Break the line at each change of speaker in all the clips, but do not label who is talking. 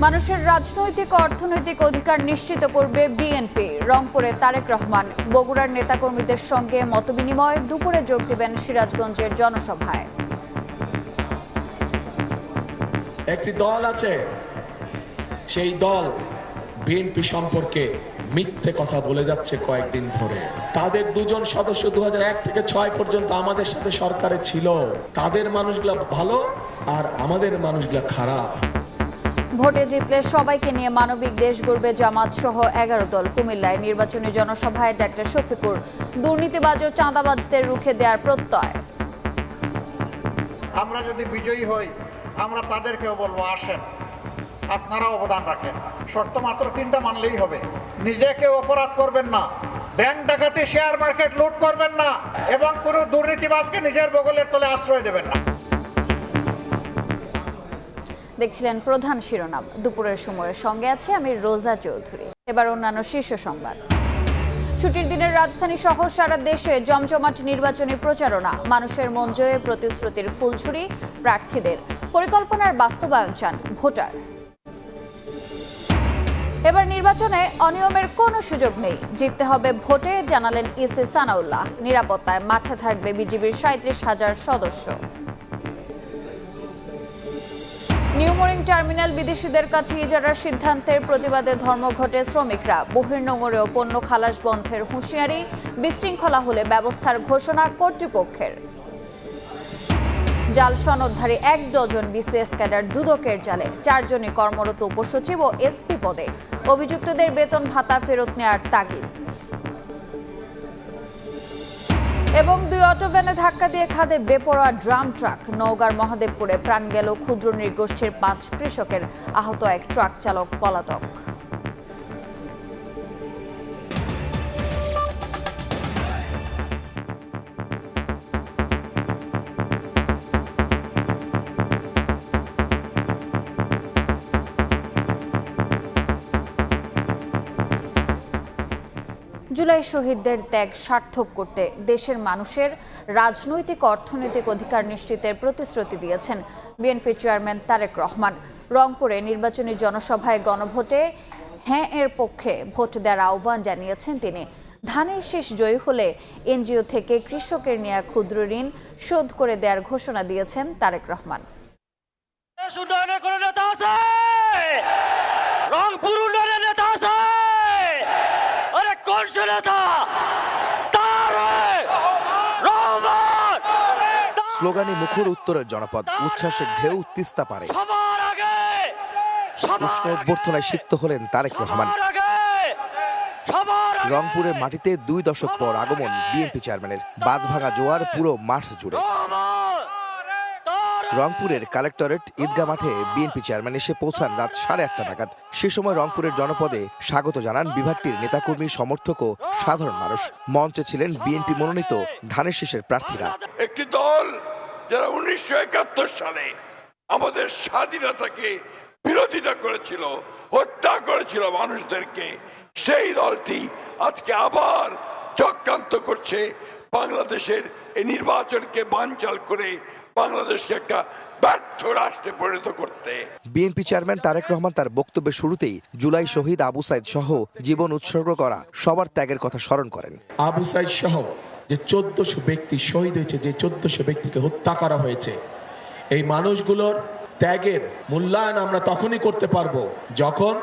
মানুষের রাজনৈতিক ও অর্থনৈতিক অধিকার নিশ্চিত করবে বিএনপি। রংপুরে তারেক রহমান, বগুড়ার নেতাকর্মীদের সঙ্গে মতবিনিময়। দুপুরে যোগ দেবেন সিরাজগঞ্জের জনসভায়।
একটি দল আছে, সেই দল বিএনপি সম্পর্কে মিথ্যে কথা বলে যাচ্ছে কয়েকদিন ধরে। তাদের দুজন সদস্য 2001 থেকে 6 পর্যন্ত আমাদের সাথে সরকারে ছিল। তাদের মানুষগুলা ভালো আর আমাদের মানুষগুলা খারাপ।
ভোটে জিতলে সবাইকে নিয়ে মানবিক দেশ গড়বে জামাত সহ 11 দল। কুমিল্লায় নির্বাচনী জনসভায় ডাক্তার শফিকুর, দুর্নীতিবাজ ও চাঁদাবাজদের রুখে দেওয়ার প্রত্যয়।
আমরা যদি বিজয়ী হই, আমরা তাদেরকেও বলবো, আসেন আপনারা অবদান রাখেন। শর্ত মাত্র 3টা মানলেই হবে। নিজেকে অপরাধ করবেন না, ব্যাংক ডাকাতি, শেয়ার মার্কেট লুট করবেন না, এবং কোনো দুর্নীতিবাজকে নিজের বগলের তলে আশ্রয় দেবেন না।
দেখছিলেন প্রধান শিরোনাম। দুপুরের সময়ের সঙ্গে আছে আমি রোজা চৌধুরী। এবার অন্যান্য শীর্ষ সংবাদ। ছুটির দিনের রাজধানী সহ সারা দেশে জমজমাট নির্বাচনী প্রচারণা। মানুষের মন জয়ে প্রতিশ্রুতির ফুলঝুরি প্রার্থীদের। পরিকল্পনার বাস্তবায়ন চান ভোটার। এবার নির্বাচনে অনিয়মের কোনো সুযোগ নেই, জিততে হবে ভোটে, জানালেন ইসি সানাউল্লাহ। নিরাপত্তায় মাঠে থাকবে বিজিবির 37,000 সদস্য। নিউ মোরিং টার্মিনাল বিদেশিদের কাছে ইজারার সিদ্ধান্তের প্রতিবাদে ধর্মঘটে শ্রমিকরা। বহির্নোঙরেও পণ্য খালাস বন্ধের হুঁশিয়ারি। বিশৃঙ্খলা হলে ব্যবস্থার ঘোষণা কর্তৃপক্ষের। জাল সনদধারী 1 ডজন বিসিএস ক্যাডার দুদকের জালে। 4 জনই কর্মরত উপসচিব ও এসপি পদে। অভিযুক্তদের বেতন ভাতা ফেরত নেওয়ার তাগিদ। এবং 2 অটোভ্যানে ধাক্কা দিয়ে খাদে বেপরোয়া ড্রাম ট্রাক। নওগাঁর মহাদেবপুরে প্রাণ গেল ক্ষুদ্র নৃগোষ্ঠীর 5 কৃষকের। আহত 1 ট্রাক চালক পলাতক। জুলাই শহীদদের ত্যাগ সার্থক করতে দেশের মানুষের রাজনৈতিক অর্থনৈতিক অধিকার নিশ্চিতের প্রতিশ্রুতি দিয়েছেন বিএনপি চেয়ারম্যান তারেক রহমান। রংপুরে নির্বাচনী জনসভায় গণভোটে হ্যাঁ এর পক্ষে ভোট দেওয়ার আহ্বান জানিয়েছেন তিনি। ধানের শীষ জয়ী হলে এনজিও থেকে কৃষকের নেওয়া ক্ষুদ্র ঋণ শোধ করে দেওয়ার ঘোষণা দিয়েছেন তারেক রহমান।
স্লোগানে মুখর উত্তরের জনপদ, উচ্ছ্বাসের ঢেউ তিস্তা পারে। উষ্ণ অভ্যর্থনায় সিক্ত হলেন তারেক রহমান। রংপুরের মাটিতে 2 দশক পর আগমন বিএনপি চেয়ারম্যানের। বাঁধভাঙা জোয়ার পুরো মাঠ জুড়ে। রংপুরের কালেক্টরেট ঈদগাহ মাঠে বিএনপি চেয়ারম্যান এসে পৌঁছান রাত 8:30 নাগাদ। সে সময় রংপুরের জনপদে স্বাগত জানান বিভাগটির নেতাকর্মী, সমর্থক ও সাধারণ মানুষ। মঞ্চে ছিলেন বিএনপি মনোনীত ধানের শীষের প্রার্থীরা।
একটি দল যারা 1971 সালে আমাদের স্বাধীনতাকে বিরোধিতা করেছিল, হত্যা করেছিল মানুষদেরকে, সেই দলটি আজকে আবার চক্রান্ত করছে বাংলাদেশের এই নির্বাচনকে বানচাল করে বাংলাদেশকে একটা ব্যর্থ রাষ্ট্রে পরিণত করতে।
বিএনপি চেয়ারম্যান তারেক রহমান তার বক্তব্যের শুরুতেই জুলাই শহীদ আবু সাইদ সহ জীবন উৎসর্গ করা সবার ত্যাগের কথা স্মরণ করেন।
আবু সাইদ সহ যে 1400 ব্যক্তি শহীদ হয়েছে, যে 1400 ব্যক্তিকে হত্যা করা হয়েছে, এই মানুষগুলোর ত্যাগের মূল্যায়ন আমরা তখনই করতে পারবো যখন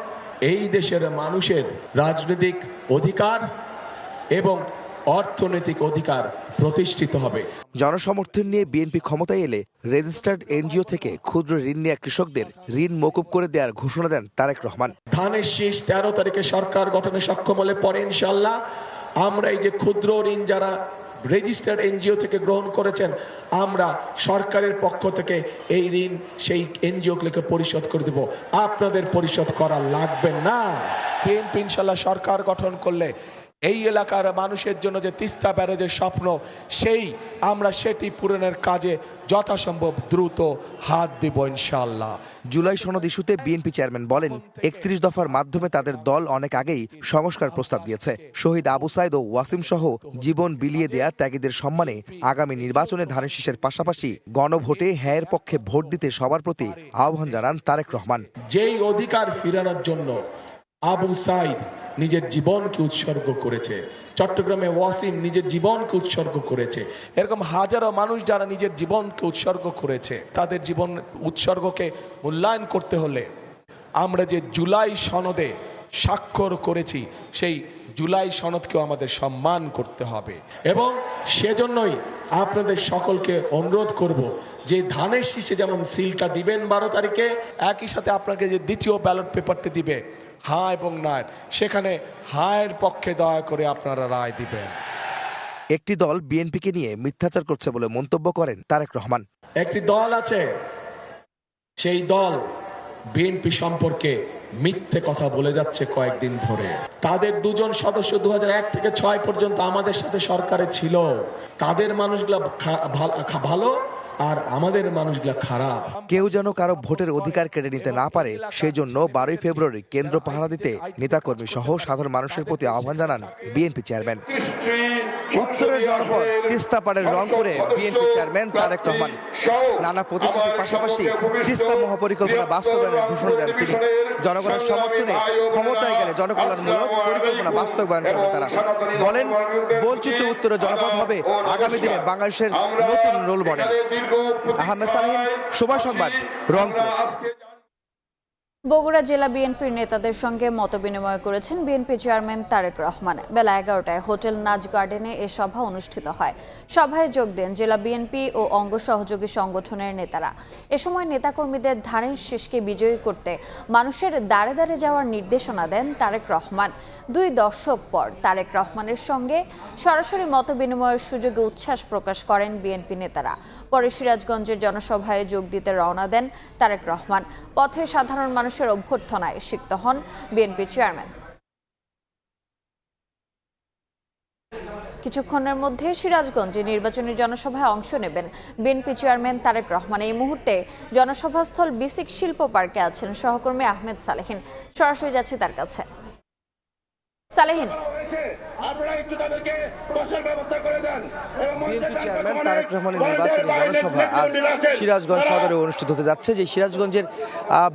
এই দেশের মানুষের রাজনৈতিক অধিকার এবং অর্থনৈতিক অধিকার প্রতিষ্ঠিত হবে।
জনসমর্থন নিয়ে বিএনপি ক্ষমতায় এলে রেজিস্টার্ড এনজিও থেকে ক্ষুদ্র ঋণ নেওয়া কৃষকদের ঋণ মকুব করে দেওয়ার ঘোষণা দেন তারেক রহমান।
ধানের শীষ 13 তারিখে সরকার গঠনে সক্ষম হলে পরে ইনশাল্লাহ আমরা এই যে ক্ষুদ্র ঋণ যারা রেজিস্টার্ড এনজিও থেকে গ্রহণ করেছেন, আমরা সরকারের পক্ষ থেকে এই ঋণ সেই এনজিওগুলোকে পরিশোধ করে দেব। আপনাদের পরিশোধ করা লাগবে না। বিএনপি ইনশাল্লাহ সরকার গঠন করলে এই এলাকার মানুষের জন্য যে তিস্তা ব্যারেজের স্বপ্ন আমরা সেটি পূরণের কাজে যথাসম্ভব দ্রুত হাত দিব ইনশাআল্লাহ।
জুলাই সনদ ইস্যুতে বিএনপি চেয়ারম্যান বলেন ৩১ দফার মাধ্যমে তাদের দল অনেক আগেই সংস্কার প্রস্তাব দিয়েছে। শহীদ আবু সাইদ ও ওয়াসিম সহ জীবন বিলিয়ে দেয়া ত্যাগীদের সম্মানে আগামী নির্বাচনে ধানের শীষের পাশাপাশি গণভোটে হ্যাঁর পক্ষে ভোট দিতে সবার প্রতি আহ্বান জানান তারেক রহমান।
যেই অধিকার ফেরানোর জন্য আবু সাইদ নিজের জীবনকে উৎসর্গ করেছে, চট্টগ্রামে ওয়াসিম নিজের জীবনকে উৎসর্গ করেছে, এরকম হাজারো মানুষ যারা নিজের জীবনকে উৎসর্গ করেছে, তাদের জীবন উৎসর্গকে মূল্যায়ন করতে হলে আমরা যে জুলাই সনদে স্বাক্ষর করেছি সেই জুলাই সনদকেও আমাদের সম্মান করতে হবে। এবং সেজন্যই আপনাদের সকলকে অনুরোধ করব যে ধানের শীষে যেমন সিলটা দিবেন 12 তারিখে, একই সাথে আপনাকে যে দ্বিতীয় ব্যালট পেপারটি দিবে হ্যাঁ এবং না, সেখানে হায়ের পক্ষে দয়া করে আপনারা রায় দিবেন।
একটি দল বিএনপিকে নিয়ে মিথ্যাচার করছে বলে মন্তব্য করেন তারেক রহমান।
একটি দল আছে, সেই দল বিএনপি সম্পর্কে মিথ্যে কথা বলে যাচ্ছে কয়েকদিন ধরে। তাদের দুজন সদস্য 2001 থেকে 2006 পর্যন্ত আমাদের সাথে সরকারে ছিল। তাদের মানুষগুলা ভালো আর আমাদের মানুষগুলা খারাপ।
কেউ যেন কারো ভোটের অধিকার কেড়ে নিতে না পারে সেজন্য 12ই ফেব্রুয়ারি কেন্দ্র পাহারা দিতে নেতাকর্মী সহ সাধারণ মানুষের প্রতি আহ্বান জানান বিএনপি চেয়ারম্যান। উত্তরের জনপদ তিস্তাপাড়ের রংপুরে বিএনপি চেয়ারম্যান তারেক রহমান নানা প্রতিশ্রুতির পাশাপাশি তিস্তা মহাপরিকল্পনা বাস্তবায়নের ঘোষণা দেন তিনি। জনগণের সমর্থনে ক্ষমতায় গেলে জনকল্যাণমূলক পরিকল্পনা বাস্তবায়ন করবেন তারা। বলেন বঞ্চিত উত্তরের জনপদ হবে আগামী দিনে বাংলাদেশের নতুন রোল মডেল। আহমেদ সালেহীন, সময় সংবাদ, রংপুর।
বগুড়া জেলা বিএনপির নেতাদের সঙ্গে মতবিনিময় করেছেন বিএনপি চেয়ারম্যান তারেক রহমান। বেলা 11টায় হোটেল নাচ গার্ডেনে এ সভা অনুষ্ঠিত হয়। সভায় যোগ দেন জেলা বিএনপি ও অঙ্গ সহযোগী সংগঠনের নেতারা। এ সময় নেতাকর্মীদের ধানের শীষকে বিজয়ী করতে মানুষের দাঁড়ে দাঁড়ে যাওয়ার নির্দেশনা দেন তারেক রহমান। 2 দশক পর তারেক রহমানের সঙ্গে সরাসরি মতবিনিময়ের সুযোগে উচ্ছ্বাস প্রকাশ করেন বিএনপি নেতারা। পরে সিরাজগঞ্জের জনসভায় যোগ দিতে রওনা দেন তারেক রহমান। পথে সাধারণ মানুষের অভ্যর্থনায় সিক্ত হন বিএনপি চেয়ারম্যান। কিছুক্ষণের মধ্যে সিরাজগঞ্জে নির্বাচনী জনসভায় অংশ নেবেন বিএনপি চেয়ারম্যান তারেক রহমান। এই মুহূর্তে জনসভাস্থল বিসিক শিল্প পার্কে আছেন সহকর্মী আহমেদ সালেহীন। সরাসরি যাচ্ছে তার কাছে। সালেহীন,
বিএনপি চেয়ারম্যান তারেক রহমানের নির্বাচনী জনসভা আজ সিরাজগঞ্জ সদরে অনুষ্ঠিত হতে যাচ্ছে। যে সিরাজগঞ্জের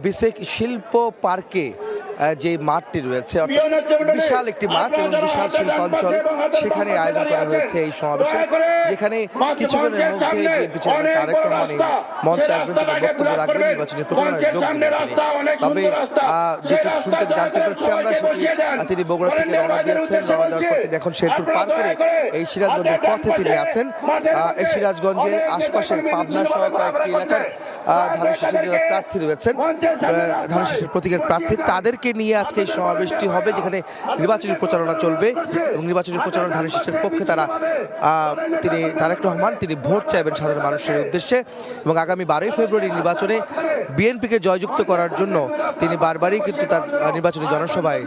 বিসেক শিল্প পার্কে যে মাঠটি রয়েছে, অর্থাৎ বিশাল একটি মাঠ এবং বিশাল শিল্পাঞ্চল, সেখানে আয়োজন করা হয়েছে এই সমাবেশে, যেখানে কিছুক্ষণের মধ্যে বিএনপি চেয়ারম্যান তারেক রহমান মঞ্চে আসবেন, তিনি বক্তব্য রাখবেন, নির্বাচনী প্রচারণায় যোগ দিবেন তিনি। তবে যেটুকু শুনতে জানতে পারছি আমরা, সেটি তিনি বগুড়া থেকে রওনা দিয়েছেন। রওনা দেওয়ার পর তিনি এখন শেরপুর পার করে এই সিরাজগঞ্জের পথে তিনি আছেন। এই সিরাজগঞ্জের আশপাশের পাবনা সহ কয়েকটি এলাকার ধানের শীষের যারা প্রার্থী রয়েছেন, ধানের শীষের প্রতীকের প্রার্থী, তাদেরকে নিয়ে আজকে এই সমাবেশটি হবে, যেখানে নির্বাচনী প্রচারণা চলবে এবং নির্বাচনী প্রচারণা ধানের শীষের পক্ষে তিনি তারেক রহমান তিনি ভোট চাইবেন সাধারণ মানুষের উদ্দেশ্যে এবং আগামী 12ই ফেব্রুয়ারি নির্বাচনে বিএনপিকে জয়যুক্ত করার জন্য তিনি বারবারই কিন্তু তার নির্বাচনী জনসভায়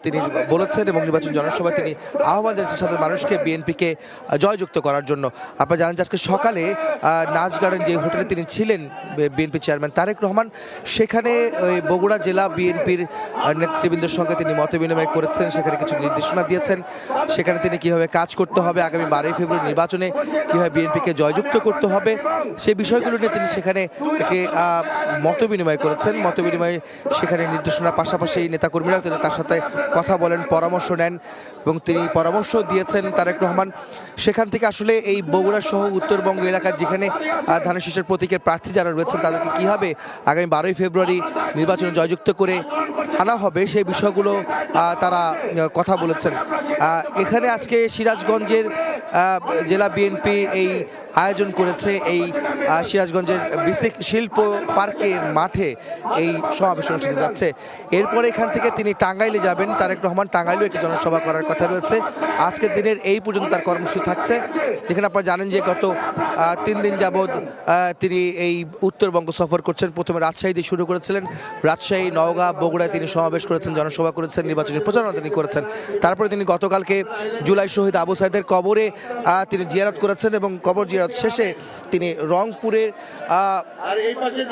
তিনি বলেছেন এবং নির্বাচনী জনসভায় তিনি আহ্বান জানিয়েছেন সাধারণ মানুষকে বিএনপিকে জয়যুক্ত করার জন্য। আপনারা জানেন যে আজকে সকালে নাচ গার্ডেন যে হোটেলে তিনি ছিলেন বিএনপি চেয়ারম্যান তারেক রহমান, সেখানে বগুড়া জেলা বিএনপির নেতৃবৃন্দের সঙ্গে তিনি মতবিনিময় করেছেন, সেখানে কিছু নির্দেশনা দিয়েছেন, সেখানে তিনি কিভাবে কাজ করতে হবে, আগামী 12ই ফেব্রুয়ারি নির্বাচনে কিভাবে বিএনপিকে জয়যুক্ত করতে হবে, সেই বিষয়গুলো নিয়ে তিনি সেখানে একটি মতবিনিময় করেছেন। মতবিনিময়ে সেখানে নির্দেশনার পাশাপাশি নেতাকর্মীরাও তিনি তার সাথে কথা বলেন, পরামর্শ নেন এবং তিনি পরামর্শ দিয়েছেন তারেক রহমান। সেখান থেকে আসলে এই বগুড়া সহ উত্তরবঙ্গ এলাকার যেখানে ধানের শীষের প্রতীকের প্রার্থী যারা রয়েছেন, তাদেরকে কীভাবে আগামী 12ই ফেব্রুয়ারি নির্বাচনে জয়যুক্ত করে আনা হবে সেই বিষয়গুলো তারা কথা বলেছেন। এখানে আজকে সিরাজগঞ্জের জেলা বিএনপি এই আয়োজন করেছে, এই সিরাজগঞ্জের বিসিক শিল্প পার্কের মাঠে এই সমাবেশ অনুষ্ঠিত যাচ্ছে। এরপরে এখান থেকে তিনি টাঙ্গাইলে যাবেন, তারেক রহমান টাঙ্গাইলেও একটি জনসভা করার কথা রয়েছে। আজকের দিনের এই পর্যন্ত তার কর্মসূচি থাকছে, যেখানে আপনারা জানেন যে গত 3 দিন যাবৎ তিনি এই উত্তরবঙ্গ সফর করছেন। প্রথমে রাজশাহী দিয়ে শুরু করেছিলেন, রাজশাহী, নওগাঁ, বগুড়ায় তিনি তিনি সমাবেশ করেছেন, জনসভা করেছেন, নির্বাচনী প্রচারণা তিনি করেছেন। তারপরে তিনি গতকালকে জুলাই শহীদ আবু সাইদের কবরে তিনি জিয়ারত করেছেন এবং কবর জিয়ারত শেষে তিনি রংপুরের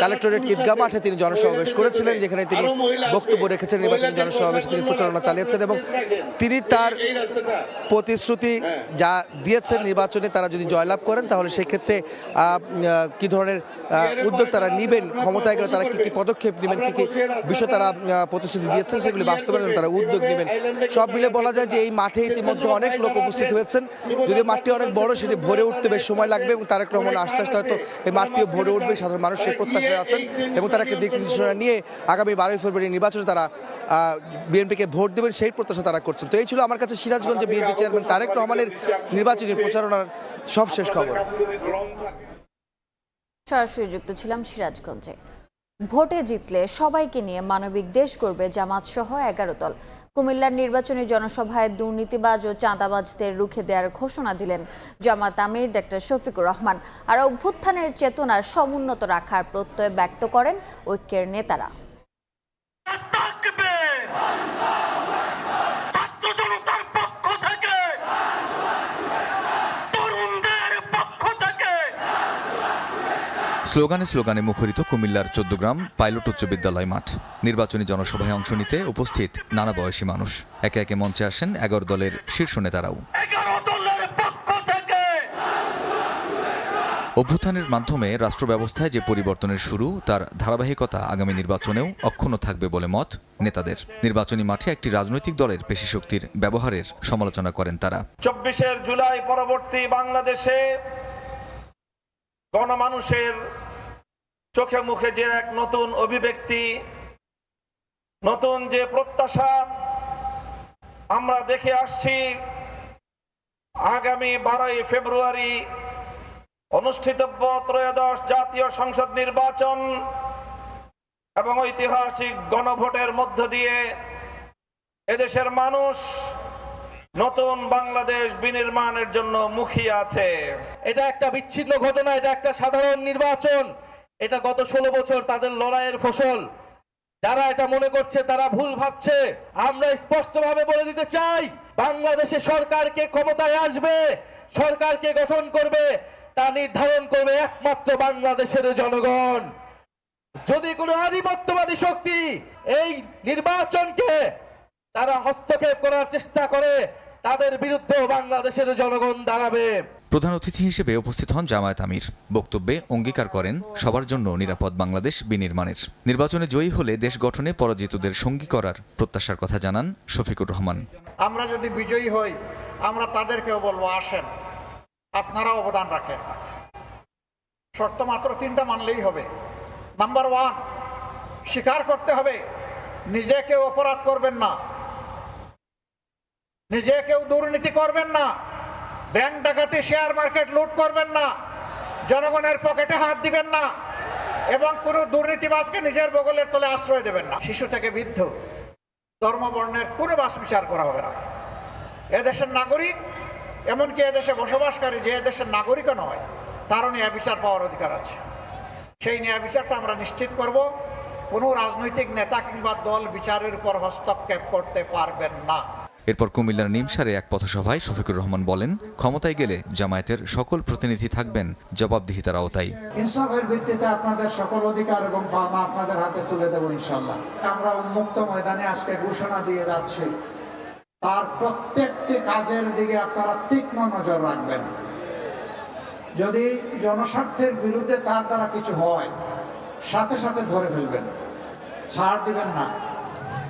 কালেক্টরেট ঈদগাহ মাঠে তিনি জনসমাবেশ করেছিলেন, যেখানে তিনি বক্তব্য রেখেছেন, নির্বাচনী জনসমাবেশে তিনি প্রচারণা চালিয়েছেন এবং তিনি তার প্রতিশ্রুতি যা দিয়েছেন নির্বাচনে তারা যদি জয়লাভ করেন তাহলে সেক্ষেত্রে কি ধরনের উদ্যোগ তারা নেবেন, ক্ষমতায় গেলে তারা কি কি পদক্ষেপ নেবেন, কি কি বিষয় তারা প্রতিশ্রুতি দিয়েছেন সেগুলি বাস্তবায়নে তারা উদ্যোগ নেবেন। সব মিলে বলা যায় যে এই মাঠে ইতিমধ্যে অনেক লোক উপস্থিত হয়েছেন। যদিও মাঠটি অনেক বড়, সেটি ভরে উঠতে বেশ সময় লাগবে এবং তারেক রহমানের আশ্বাস হয়তো এই মাঠটিও ভরে উঠবে। সাধারণ মানুষ সেই প্রত্যাশায় আছেন এবং তারা দিক নির্দেশনা নিয়ে আগামী 12 ফেব্রুয়ারি নির্বাচনে তারা বিএনপিকে ভোট দেবেন সেই প্রত্যাশা তারা করছেন। তো এই ছিল আমার কাছে সিরাজগঞ্জে বিএনপি চেয়ারম্যান তারেক রহমানের নির্বাচনী প্রচারণার সবশেষ খবর।
সরাসরি যুক্ত ছিলাম সিরাজগঞ্জে। ভোটে জিতলে সবাইকে নিয়ে মানবিক দেশ গড়বে জামাত সহ 11 দল। কুমিল্লার নির্বাচনী জনসভায় দুর্নীতিবাজ ও চাঁদাবাজদের রুখে দেওয়ার ঘোষণা দিলেন জামাত আমির ডক্টর শফিকুর রহমান। আর অভ্যুত্থানের চেতনা সমুন্নত রাখার প্রত্যয় ব্যক্ত করেন ঐক্যের নেতারা।
স্লোগানে স্লোগানে মুখরিত কুমিল্লার 14 গ্রাম পাইলট উচ্চ বিদ্যালয় মাঠ। নির্বাচনী জনসভায় অংশ নিতে উপস্থিত নানা বয়সী মানুষ। একে একে মঞ্চে আসেন 11 দলের শীর্ষ নেতারাও। অভ্যুত্থানের মাধ্যমে রাষ্ট্র ব্যবস্থায় যে পরিবর্তনের শুরু, তার ধারাবাহিকতা আগামী নির্বাচনেও অক্ষুণ্ণ থাকবে বলে মত নেতাদের। নির্বাচনী মাঠে একটি রাজনৈতিক দলের পেশিশক্তির ব্যবহারের সমালোচনা করেন তারা।
24 জুলাই পরবর্তী বাংলাদেশে গণমানুষের চোখে মুখে যে এক নতুন অভিব্যক্তি, নতুন যে প্রত্যাশা আমরা দেখে আসছি, আগামী 12 ফেব্রুয়ারি অনুষ্ঠিতব্য ত্রয়োদশ জাতীয় সংসদ নির্বাচন এবং ঐতিহাসিক গণভোটের মধ্য দিয়ে এদেশের মানুষ নতুন বাংলাদেশ বিনির্মাণের জন্য মুখিয়ে আছে।
এটা একটা বিচ্ছিন্ন ঘটনা, এটা একটা সাধারণ নির্বাচন, এটা গত 16 বছর তাদের লড়াইয়ের ফসল। যারা এটা মনে করছে তারা ভুল ভাবছে। আমরা স্পষ্টভাবে বলে দিতে চাই, বাংলাদেশে সরকারকে ক্ষমতায় আসবে, সরকারকে গঠন করবে, তা নির্ধারণ করবে একমাত্র বাংলাদেশের জনগণ। যদি কোনো আধিপত্যবাদী শক্তি এই নির্বাচনকে তারা হস্তক্ষেপ করার চেষ্টা করে, তাদের বিরুদ্ধে বাংলাদেশের জনগণ দাঁড়াবে।
প্রধান অতিথি হিসেবে উপস্থিত হন জামায়াত আমির। বক্তব্যে অঙ্গীকার করেন সবার জন্য নিরাপদ বাংলাদেশ বিনির্মাণের। নির্বাচনে জয়ী হলে দেশ গঠনে পরাজিতদের সঙ্গী করার প্রত্যাশার কথা জানান শফিকুর রহমান।
আমরা যদি বিজয়ী হই, আমরা তাদেরকেও বলবো আসেন, আপনারা অবদান রাখেন। শর্ত মাত্র 3টা মানলেই হবে। নাম্বার 1, স্বীকার করতে হবে নিজে কেউ অপরাধ করবেন না, নিজে কেউ দুর্নীতি করবেন না, ব্যাংক ডাকাতি, শেয়ার মার্কেট লুট করবেন না, জনগণের পকেটে হাত দিবেন না এবং কোনো দুর্নীতিবাজকে নিজের বগলের তলে আশ্রয় দেবেন না। শিশু থেকে বৃদ্ধ, ধর্ম বর্ণের কোনো বাস বিচার করা হবে না। এদেশের নাগরিক, এমনকি এদেশে বসবাসকারী যে এদেশের নাগরিকও নয়, তারও ন্যায় বিচার পাওয়ার অধিকার আছে। সেই ন্যায় বিচারটা আমরা নিশ্চিত করব। কোনো রাজনৈতিক নেতা কিংবা দল বিচারের উপর হস্তক্ষেপ করতে পারবেন না।
এরপর কুমিল্লার নিমসারে এক পথসভায় শফিকুর রহমান বলেন, ক্ষমতায় গেলে জামায়াতের সকল প্রতিনিধি থাকবেন জবাবদিহিতার আওতায়।
ইনসাফের ভিত্তিতে আপনাদের সকল অধিকার এবং পাওনা আপনাদের হাতে তুলে দেব ইনশাআল্লাহ। আমরা উন্মুক্ত ময়দানে আজকে ঘোষণা দিয়ে যাচ্ছি, তার প্রত্যেকটি কাজের দিকে আপনারা তীক্ষ্ণ নজর রাখবেন। যদি জনস্বার্থের বিরুদ্ধে তার দ্বারা কিছু হয়, সাথে সাথে ধরে ফেলবেন, ছাড় দিবেন না।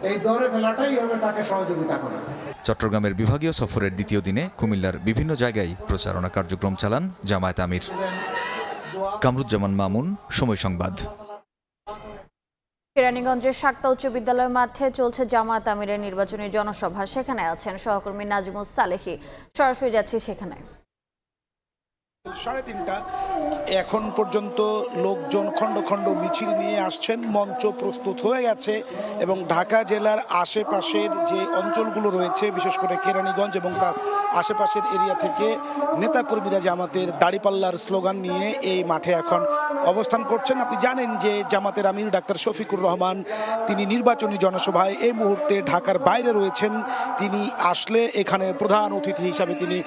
এই ধরে ফেলাটাই হবে তাকে সহযোগিতা করা।
চট্টগ্রামের বিভাগীয় সফরের দ্বিতীয় দিনে কুমিল্লার বিভিন্ন জায়গায় প্রচারণা কার্যক্রম চালান জামায়াত আমির। কামরুজ্জামান মামুন, সময় সংবাদ।
কেরানীগঞ্জের শাক্তা উচ্চ বিদ্যালয় মাঠে চলছে জামায়াত আমিরের নির্বাচনী জনসভা। সেখানে আছেন সহকর্মী নাজিমুস সালেহি। সরাসরি যাচ্ছি সেখানে।
3:30 এখন পর্যন্ত লোকজন খণ্ড খণ্ড মিছিল নিয়ে আসছেন, মঞ্চ প্রস্তুত হয়ে গেছে এবং ঢাকা জেলার আশেপাশের যে অঞ্চলগুলো রয়েছে, বিশেষ করে কেরানীগঞ্জ এবং তার আশেপাশের এরিয়া থেকে নেতাকর্মীরা জামাতের দাড়িপাল্লার স্লোগান নিয়ে এই মাঠে এখন অবস্থান করছেন। আপনি জানেন যে জামাতের আমির ডাক্তার শফিকুর রহমান তিনি নির্বাচনী জনসভায় এই মুহূর্তে ঢাকার বাইরে রয়েছেন। তিনি আসলে এখানে প্রধান অতিথি হিসাবে তিনি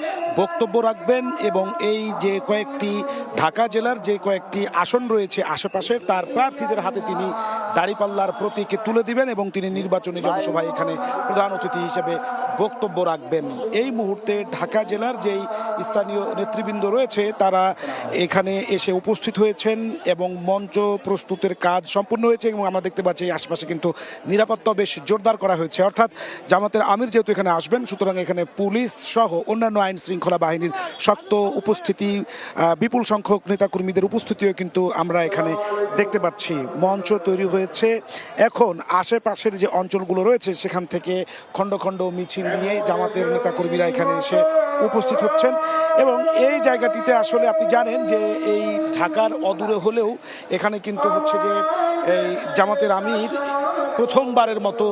বক্তব্য রাখবেন এবং এই যে কয়েকটি ঢাকা জেলার যে কয়েকটি আসন রয়েছে আশেপাশের তার প্রার্থীদের হাতে তিনি দাঁড়িপাল্লার প্রতীক তুলে দিবেন এবং তিনি নির্বাচনী জনসভায় এখানে প্রধান অতিথি হিসেবে বক্তব্য রাখবেন। এই মুহূর্তে ঢাকা জেলার যেই স্থানীয় নেতৃবৃন্দ রয়েছে তারা এখানে এসে উপস্থিত হয়েছেন এবং মঞ্চ প্রস্তুতের কাজ সম্পূর্ণ হয়েছে এবং আমরা দেখতে পাচ্ছি আশপাশে কিন্তু নিরাপত্তা বেশ জোরদার করা হয়েছে। অর্থাৎ জামাতের আমির যেহেতু এখানে আসবেন সুতরাং এখানে পুলিশ সহ অন্যান্য আইন শৃঙ্খলা বাহিনীর শক্ত উপস্থিতি, বিপুল সংখ্যক নেতাকর্মীদের উপস্থিতিও কিন্তু আমরা এখানে দেখতে পাচ্ছি। মঞ্চ তৈরি হয়েছে, এখন আশেপাশের যে অঞ্চলগুলো রয়েছে সেখান থেকে খণ্ড খণ্ড মিছিল নিয়ে জামাতের নেতাকর্মীরা এখানে এসে উপস্থিত হচ্ছেন এবং এই জায়গাটিতে আসলে আপনি জানেন যে এই ঢাকার অদূরে হলেও এখানে কিন্তু হচ্ছে যে এই জামাতের আমির প্রথমবারের মতো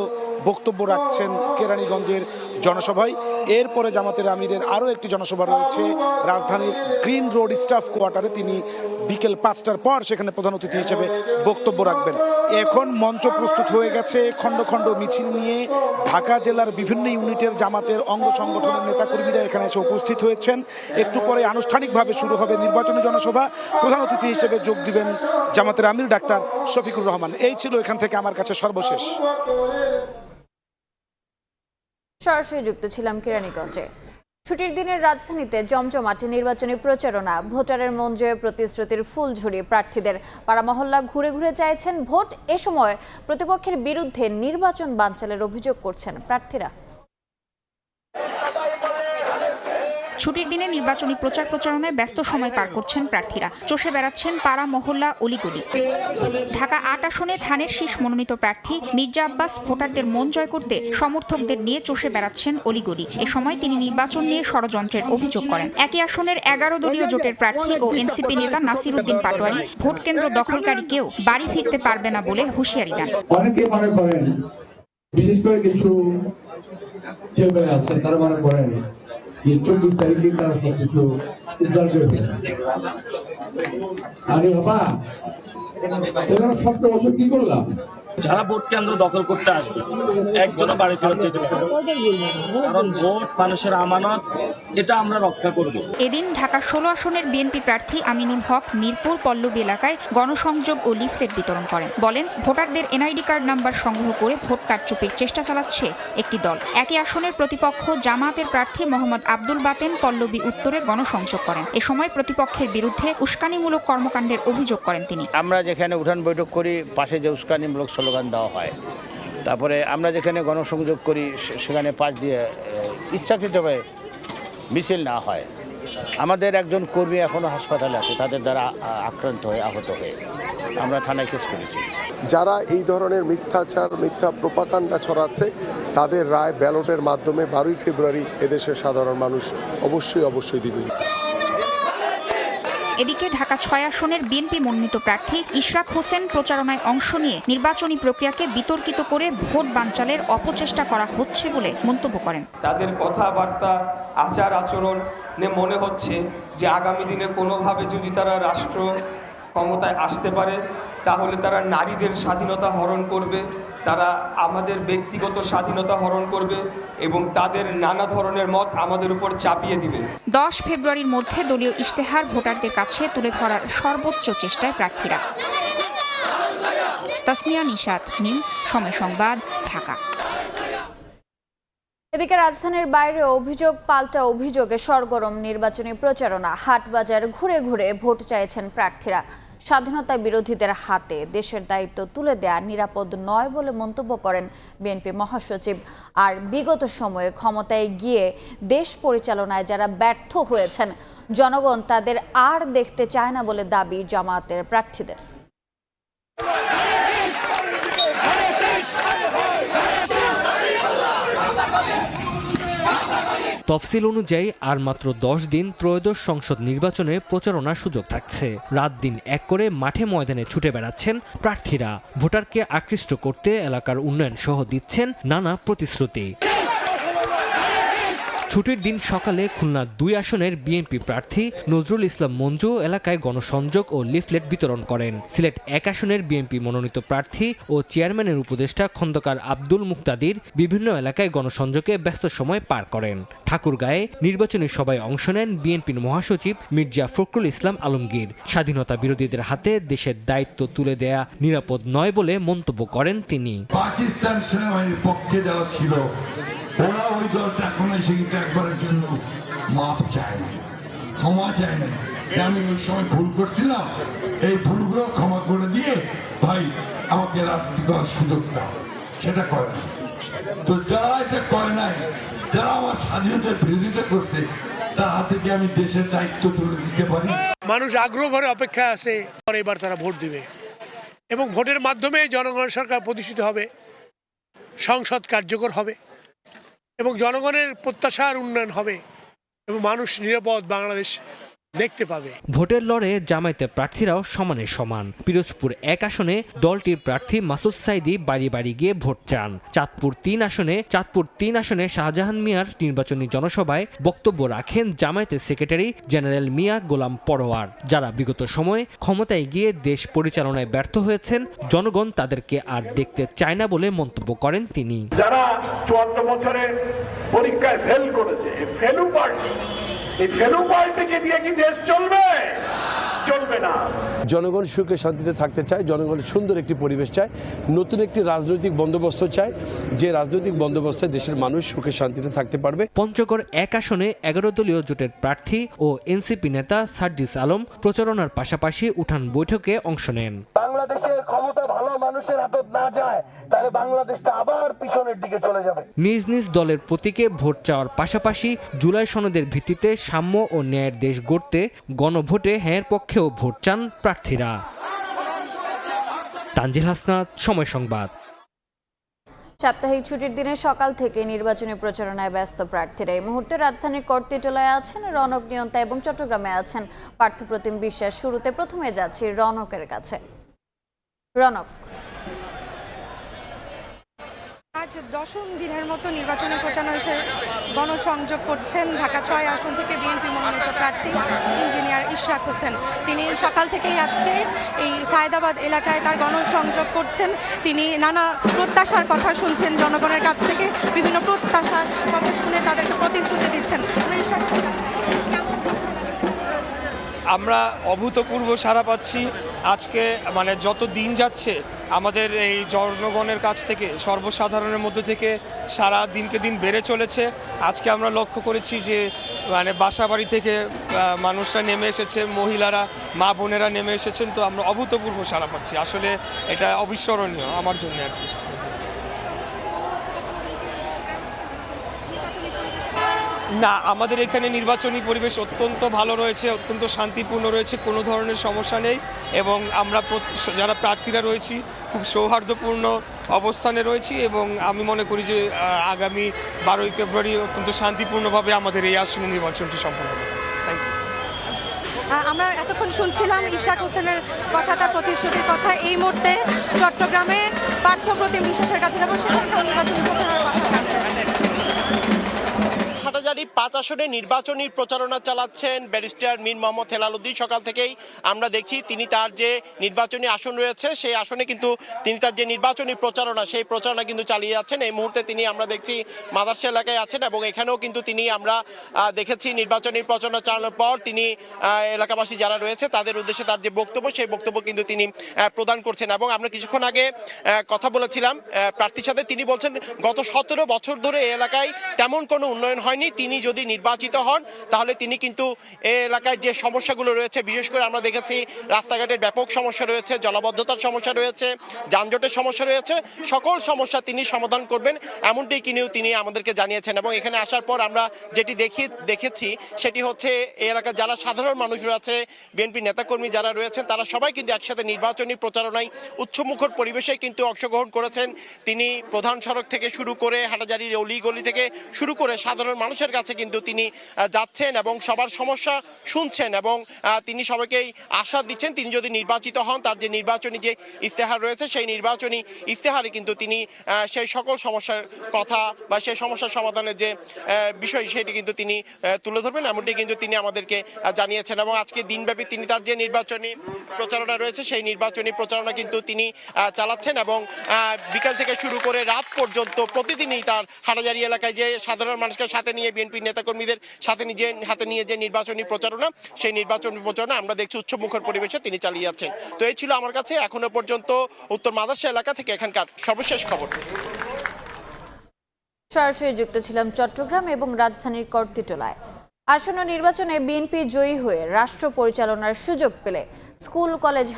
বক্তব্য রাখছেন কেরানীগঞ্জের জনসভায়। এরপরে জামাতের আমিরের আরও একটি জনসভা রয়েছে রাজধানীর গ্রিন রোড স্টাফ কোয়ার্টারে, তিনি বিকেল 5টার পর সেখানে প্রধান অতিথি হিসেবে বক্তব্য রাখবেন। এখন মঞ্চ প্রস্তুত হয়ে গেছে, খণ্ড খণ্ড মিছিল নিয়ে ঢাকা জেলার বিভিন্ন ইউনিটের জামাতের অঙ্গ সংগঠনের নেতাকর্মীরা এখানে এসে উপস্থিত হয়েছেন। একটু পরে আনুষ্ঠানিকভাবে শুরু হবে নির্বাচনী জনসভা। প্রধান অতিথি হিসেবে যোগ দিবেন জামাতের আমির ডাক্তার শফিকুর রহমান। এই ছিল এখান থেকে আমার কাছে সর্বশেষ।
সরাসরি যুক্ত ছিলাম কেরানীগঞ্জে। ছুটির দিনের রাজধানীতে জমজমাটে নির্বাচনী প্রচারণা, ভোটারের মন জয়ে প্রতিশ্রুতির ফুলঝুরি, প্রার্থীদের পাড়া মহল্লা ঘুরে ঘুরে চাইছেন ভোট। এ সময় প্রতিপক্ষের বিরুদ্ধে নির্বাচন বানচালের অভিযোগ করছেন প্রার্থীরা।
ছুটির দিনে নির্বাচনী প্রচারণায় ব্যস্ত সময় পার করছেন প্রার্থীরা, চষে বেড়াচ্ছেন পাড়া মহল্লা অলিগলি। ঢাকা ৮ আসনে ধানের শীষ মনোনীত প্রার্থী মির্জা আব্বাস ভোটারদের মন জয় করতে সমর্থকদের নিয়ে চষে বেড়াচ্ছেন অলিগলি। এ সময় তিনি নির্বাচন নিয়ে ষড়যন্ত্রের অভিযোগ করেন। একই আসনের 11 দলীয় জোটের প্রার্থী ও এনসিপি নেতা নাসির উদ্দিন পাটোয়ারি ভোট কেন্দ্র দখলকারী কেউ বাড়ি ফিরতে পারবে না বলে হুঁশিয়ারি দেন।
অনেকে মনে করেন, বিশেষ করে কিছু ছেলে আছে তারা মনে করেন 24 তারিখে তারা সবকিছু উদ্ধার করে ফেলেছে। আরে বাবা, 17 বছর কি করলাম?
যারা ভোট কেন্দ্র দখল করতে আসবে একজনও বাড়ি ফেরত যেতে পারবে, কারণ ভোট মানুষের আমানত, এটা আমরা রক্ষা করব।
এদিন ঢাকা 16 আসনের বিএনপি প্রার্থী আমিনুল হক মিরপুর পল্লবী এলাকায় গণসংযোগ ও লিফলেট বিতরণ করেন। বলেন, ভোটারদের এনআইডি কার্ড নাম্বার সংগ্রহ করে ভোট কারচুপির চেষ্টা চালাচ্ছে একটি দল। একই আসনের প্রতিপক্ষ জামাতের প্রার্থী মোহাম্মদ আব্দুল বাতেন পল্লবী উত্তরে গণসংযোগ করেন। এ সময় প্রতিপক্ষের বিরুদ্ধে উস্কানিমূলক কর্মকাণ্ডের অভিযোগ করেন তিনি।
আমরা যেখানে উঠান বৈঠক করি পাশে যে উস্কানিমূলক স্লোগান দেওয়া হয়, তারপরে আমরা যেখানে গণসংযোগ করি সেখানে পাশ দিয়ে ইচ্ছাকৃতভাবে মিছিল না হয়। আমাদের একজন কর্মী এখনো হাসপাতালে আছে, তাদের দ্বারা আক্রান্ত হয়ে আহত হয়ে আমরা থানায় কেস করেছি।
যারা এই ধরনের মিথ্যাচার, মিথ্যা প্রোপাগান্ডা ছড়াচ্ছে তাদের রায় ব্যালটের মাধ্যমে 12ই ফেব্রুয়ারি এদেশের সাধারণ মানুষ অবশ্যই দিবে।
এদিকে ঢাকা 6 আসনের বিএনপি মনোনীত প্রার্থী ইশরাক হোসেন প্রচারণায় অংশ নিয়ে নির্বাচনী প্রক্রিয়াকে বিতর্কিত করে ভোট বানচালের অপচেষ্টা করা হচ্ছে বলে মন্তব্য করেন।
তাদের কথাবার্তা, আচার আচরণ মনে হচ্ছে যে আগামী দিনে কোনোভাবে যদি তারা রাষ্ট্র ক্ষমতায় আসতে পারে তাহলে তারা নারীদের স্বাধীনতা হরণ করবে, তারা আমাদের ব্যক্তিগত স্বাধীনতা হরণ করবে এবং তাদের নানা ধরনের মত আমাদের উপর চাপিয়ে দিবে।
10 ফেব্রুয়ারির মধ্যে দলীয় ইশতেহার ভোটারদের কাছে তুলে ধরার সর্বোচ্চ চেষ্টায় প্রার্থীরা। তাসমিয়া নিশাত, সময় সংবাদ, ঢাকা।
এদিকে রাজধানীর বাইরে অভিযোগ পাল্টা অভিযোগে সরগরম নির্বাচনী প্রচারণা, হাট বাজার ঘুরে ঘুরে ভোট চাইছেন প্রার্থীরা। স্বাধীনতা বিরোধীদের হাতে দেশের দায়িত্ব তুলে দেয়া নিরাপদ নয় বলে মন্তব্য করেন বিএনপি মহাসচিব। আর বিগত সময়ে ক্ষমতায় গিয়ে দেশ পরিচালনায় যারা ব্যর্থ হয়েছেন জনগণ তাদের আর দেখতে চায় না বলে দাবি জামায়াতের প্রার্থীদের।
তফসিল অনুযায়ী আর মাত্র 10 দিন ত্রয়োদশ সংসদ নির্বাচনে প্রচারণার সুযোগ থাকছে। রাত দিন এক করে মাঠে ময়দানে ছুটে বেড়াচ্ছেন প্রার্থীরা। ভোটারকে আকৃষ্ট করতে এলাকার উন্নয়ন সহ দিচ্ছেন নানা প্রতিশ্রুতি। ছুটির দিন সকালে খুলনা 2 আসনের বিএনপি প্রার্থী নজরুল ইসলাম মঞ্জু এলাকায় গণসংযোগ ও লিফলেট বিতরণ করেন। সিলেট 1 আসনের বিএনপি মনোনীত প্রার্থী ও চেয়ারম্যানের উপদেষ্টা খন্দকার আব্দুল মুক্তাদির বিভিন্ন এলাকায় গণসংযোগে ব্যস্ত সময় পার করেন। ঠাকুরগাঁয়ে নির্বাচনী সভায় অংশ নেন বিএনপির মহাসচিব মির্জা ফখরুল ইসলাম আলমগীর। স্বাধীনতা বিরোধীদের হাতে দেশের দায়িত্ব তুলে দেয়া নিরাপদ নয় বলে মন্তব্য করেন তিনি।
পাকিস্তান সেনাবাহিনীর পক্ষে যারা ছিল ওরা ওই দলটা এখন এসে কিন্তু একবারের জন্য মাপ চায় না, ক্ষমা চায় না, আমি ওই সময় ভুল করছিলাম, এই ভুলগুলো ক্ষমা করে দিয়ে ভাই আমাকে রাজনীতি করার সুযোগ দাও, সেটা করে না। তো যারা এটা করে নাই, যারা আমার স্বাধীনতার বিরোধিতা করছে, তার হাতে কি আমি দেশের দায়িত্ব তুলে দিতে পারি?
মানুষ আগ্রহ ভরে অপেক্ষা আছে, এবার তারা ভোট দিবে এবং ভোটের মাধ্যমে জনগণের সরকার প্রতিষ্ঠিত হবে, সংসদ কার্যকর হবে এবং জনগণের প্রত্যাশার উন্নয়ন হবে এবং মানুষ নিরাপদ বাংলাদেশ দেখতে পাবে।
ভোটের লড়ে জামায়াতের প্রার্থীরাও সমানে সমান। পিরোজপুর 1 আসনে দলটির প্রার্থী মাসুদ সাইদি বাড়ি বাড়ি গিয়ে ভোট চান। চাঁদপুর 3 আসনে শাহজাহান মিয়ার নির্বাচনী জনসভায় বক্তব্য রাখেন জামায়াতের সেক্রেটারি জেনারেল মিয়া গোলাম পরোয়ার। যারা বিগত সময়ে ক্ষমতায় গিয়ে দেশ পরিচালনায় ব্যর্থ হয়েছেন, জনগণ তাদেরকে আর দেখতে চায় না বলে মন্তব্য করেন তিনি।
যারা 54 বছরে পরীক্ষায় ফেল করেছে, ফেলু পার্টি, এই ফেলু পার্টিকে দিয়ে কি দেশ চলবে? চলবে না।
জনগণ সুখে শান্তিতে থাকতে চায়, জনগণের সুন্দর একটি পরিবেশ চায়, নতুন একটি রাজনৈতিক বন্দোবস্ত চায়, যে রাজনৈতিক বন্দোবস্তে দেশের মানুষ সুখে শান্তিতে থাকতে পারবে।
পঞ্চগড় 1 আসনে 11 দলীয় জোটের প্রার্থী ও এনসিপি নেতা সার্জিস আলম প্রচারণার পাশাপাশি উঠান বৈঠকে অংশ নেন।
বাংলাদেশের ক্ষমতা ভালো মানুষের হাতে না যায়, তাহলে বাংলাদেশটা আবার পিছনের দিকে চলে যাবে।
নিজ নিজ দলের প্রতীকে ভোট চাওয়ার পাশাপাশি জুলাই সনদের ভিত্তিতে সাম্য ও ন্যায়ের দেশ গড়তে গণভোটে হ্যাঁর পক্ষেও ভোট চান প্রার্থীরা। তানজিল হাসনাত, সময় সংবাদ।
সাপ্তাহিক ছুটির দিনে সকাল থেকে নির্বাচনী প্রচারণায় ব্যস্ত প্রার্থীরা। এই মুহূর্তে রাজধানীর করতিটোলায় আছেন রনক নিয়ন্তা এবং চট্টগ্রামে আছেন পার্থপ্রতিম বিশ্বাস। শুরুতে প্রথমে যাচ্ছি রনকের কাছে। রনক,
আজ 10ম দিনের মতো নির্বাচনী প্রচারণা এসে গণসংযোগ করছেন ঢাকা 6 আসন থেকে বিএনপি মনোনীত প্রার্থী ইঞ্জিনিয়ার ইশরাক হোসেন। তিনি সকাল থেকেই আজকে এই সায়েদাবাদ এলাকায় তার গণসংযোগ করছেন। তিনি নানা প্রত্যাশার কথা শুনছেন জনগণের কাছ থেকে, বিভিন্ন প্রত্যাশার কথা শুনে তাদেরকে প্রতিশ্রুতি দিচ্ছেন।
আমরা অভূতপূর্ব সাড়া পাচ্ছি। আজকে মানে যত দিন যাচ্ছে আমাদের এই জনগণের কাছ থেকে, সর্বসাধারণের মধ্যে থেকে সারা দিনকে দিন বেড়ে চলেছে। আজকে আমরা লক্ষ্য করেছি যে মানে বাসাবাড়ি থেকে মানুষরা নেমে এসেছে, মহিলারা, মা বোনেরা নেমে এসেছেন। তো আমরা অভূতপূর্ব সাড়া পাচ্ছি, আসলে এটা অবিস্মরণীয় আমার জন্য আর কি। না, আমাদের এখানে নির্বাচনী পরিবেশ অত্যন্ত ভালো রয়েছে, অত্যন্ত শান্তিপূর্ণ রয়েছে, কোনো ধরনের সমস্যা নেই এবং আমরা যারা প্রার্থীরা রয়েছি খুব সৌহার্দ্যপূর্ণ অবস্থানে রয়েছি এবং আমি মনে করি যে আগামী 12ই ফেব্রুয়ারি অত্যন্ত শান্তিপূর্ণভাবে আমাদের এই আসনে নির্বাচনটি সম্পন্ন হবে।
আমরা এতক্ষণ শুনছিলাম ইশরাক হোসেনের কথা, তার প্রতিশ্রুতির কথা। এই মুহূর্তে চট্টগ্রামে পার্থপ্রতিম বিশ্বাসের কাছে যাবো, সেখানে নির্বাচনী প্রচারণার কথা জানতে।
হাটহাজারী 5 আসনে নির্বাচনী প্রচারণা চালাচ্ছেন ব্যারিস্টার মীর মোহাম্মদ হেলালুদ্দিন। সকাল থেকেই আমরা দেখছি তিনি তার যে নির্বাচনী আসন রয়েছে সেই আসনে কিন্তু তিনি তার যে নির্বাচনী প্রচারণা সেই প্রচারণা কিন্তু চালিয়ে যাচ্ছেন। এই মুহূর্তে তিনি আমরা দেখছি মাদার্সা এলাকায় আছেন এবং এখানেও কিন্তু তিনি আমরা দেখেছি নির্বাচনী প্রচারণা চালানোর পর তিনি এলাকাবাসী যারা রয়েছে তাদের উদ্দেশ্যে তার যে বক্তব্য সেই বক্তব্য কিন্তু তিনি প্রদান করছেন। এবং আমরা কিছুক্ষণ আগে কথা বলেছিলাম প্রার্থীর সাথে, তিনি বলছেন গত 17 বছর ধরে এই এলাকায় তেমন কোনো উন্নয়ন হয়নি। তিনি যদি নির্বাচিত হন তাহলে তিনি কিন্তু এই এলাকায় যে সমস্যাগুলো রয়েছে, বিশেষ করে আমরা দেখেছি রাস্তাঘাটের ব্যাপক সমস্যা রয়েছে, জলাবদ্ধতার সমস্যা রয়েছে, যানজটের সমস্যা রয়েছে, সকল সমস্যা তিনি সমাধান করবেন এমনটি তিনি আমাদেরকে জানিয়েছেন। এবং এখানে আসার পর আমরা যেটি দেখেছি সেটি হচ্ছে এই এলাকার যারা সাধারণ মানুষ রয়েছে, বিএনপি নেতাকর্মী যারা রয়েছেন, তারা সবাই কিন্তু একসাথে নির্বাচনী প্রচারণায় উৎসবমুখর পরিবেশে কিন্তু অংশগ্রহণ করেছেন। তিনি প্রধান সড়ক থেকে শুরু করে হাটহাজারীর অলিগলি থেকে শুরু করে সাধারণ মানুষের কাছে কিন্তু কিন্তু তিনি যাচ্ছেন এবং সবার সমস্যা শুনছেন এবং তিনি সবাইকেই আশা দিচ্ছেন তিনি যদি নির্বাচিত হন তার যে নির্বাচনী যে ইস্তেহার রয়েছে সেই নির্বাচনী ইস্তেহারে কিন্তু তিনি সেই সকল সমস্যার কথা বা সেই সমস্যার সমাধানের যে বিষয় সেটি কিন্তু তিনি তুলে ধরবেন, এমনটি কিন্তু তিনি আমাদেরকে জানিয়েছেন। এবং আজকে দিনব্যাপী তিনি তার যে নির্বাচনী প্রচারণা রয়েছে সেই নির্বাচনী প্রচারণা কিন্তু তিনি চালাচ্ছেন এবং বিকাল থেকে শুরু করে রাত পর্যন্ত প্রতিদিনই তার হাটাজারি এলাকায় যে সাধারণ মানুষকে সাথে নিয়ে বিএনপির নেতাকর্মীদের সাথে নিয়ে যে নির্বাচনী প্রচারণা সেই নির্বাচনী প্রচারণা আমরা দেখছি উৎসবমুখর পরিবেশে তিনি চালিয়ে যাচ্ছেন। তো এই ছিল আমার কাছে এখনো পর্যন্ত উত্তর মাদার্শা এলাকা থেকে এখানকার সর্বশেষ খবর।
সরাসরি যুক্ত ছিলাম চট্টগ্রাম এবং রাজধানীর করতিটোলায়। আসন্ন নির্বাচনে বিএনপি জয়ী হয়ে রাষ্ট্র পরিচালনার সুযোগ পেলে স্কুল, কলেজ,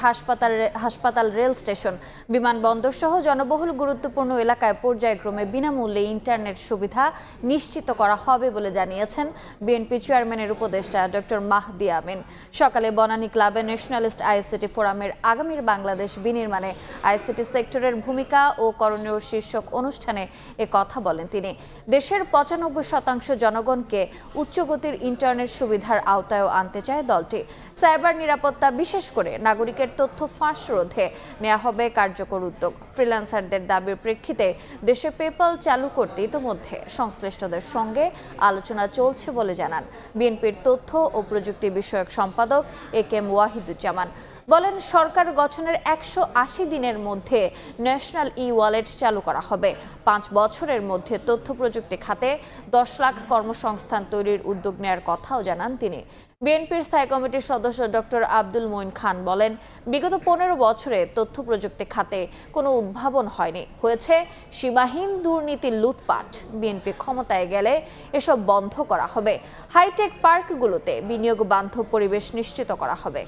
হাসপাতাল, রেল স্টেশন, বিমানবন্দর সহ জনবহুল গুরুত্বপূর্ণ এলাকায় পর্যায়ক্রমে বিনামূল্যে ইন্টারনেট সুবিধা নিশ্চিত করা হবে বলে জানিয়েছেন বিএনপি চেয়ারম্যানের উপদেষ্টা ডক্টর মাহদি আমিন। সকালে বনানী ক্লাবে ন্যাশনালিস্ট আইসিটি ফোরামের আগামীর বাংলাদেশ বিনির্মাণে আইসিটি সেক্টরের ভূমিকা ও করণীয় শীর্ষক অনুষ্ঠানে এ কথা বলেন তিনি। দেশের ৯৫% জনগণকে উচ্চগতির ইন্টারনেট সুবিধার আওতায় আনতে চায় দলটি। সাইবার নিরাপত্তা, বিশেষ করে নাগরিকের তথ্য ফাঁস রোধে নেওয়া হবে কার্যকর উদ্যোগ। ফ্রিল্যান্সারদের দাবির প্রেক্ষিতে দেশে পেপ্যাল চালু করতে ইতোমধ্যে সংশ্লিষ্টদের সঙ্গে আলোচনা চলছে বলে জানান বিএনপির তথ্য ও প্রযুক্তি বিষয়ক সম্পাদক এ.কে.এম. ওয়াহিদুজ্জামান। বলেন, সরকার গঠনের ১৮০ দিনের মধ্যে ন্যাশনাল ই-ওয়ালেট চালু করা হবে। ৫ বছরের মধ্যে তথ্য প্রযুক্তি খাতে ১০ লাখ কর্মসংস্থান তৈরির উদ্যোগ নেওয়ার কথাও জানান তিনি। বিএনপির স্থায়ী কমিটির সদস্য ডক্টর আব্দুল মঈন খান বলেন, বিগত ১৫ বছরে তথ্য প্রযুক্তি খাতে কোনো উদ্ভাবন হয়নি, হয়েছে সীমাহীন দুর্নীতি, লুটপাট। বিএনপি ক্ষমতায় গেলে এসব বন্ধ করা হবে। হাইটেক পার্কগুলোতে বিনিয়োগ বান্ধব পরিবেশ নিশ্চিত করা হবে।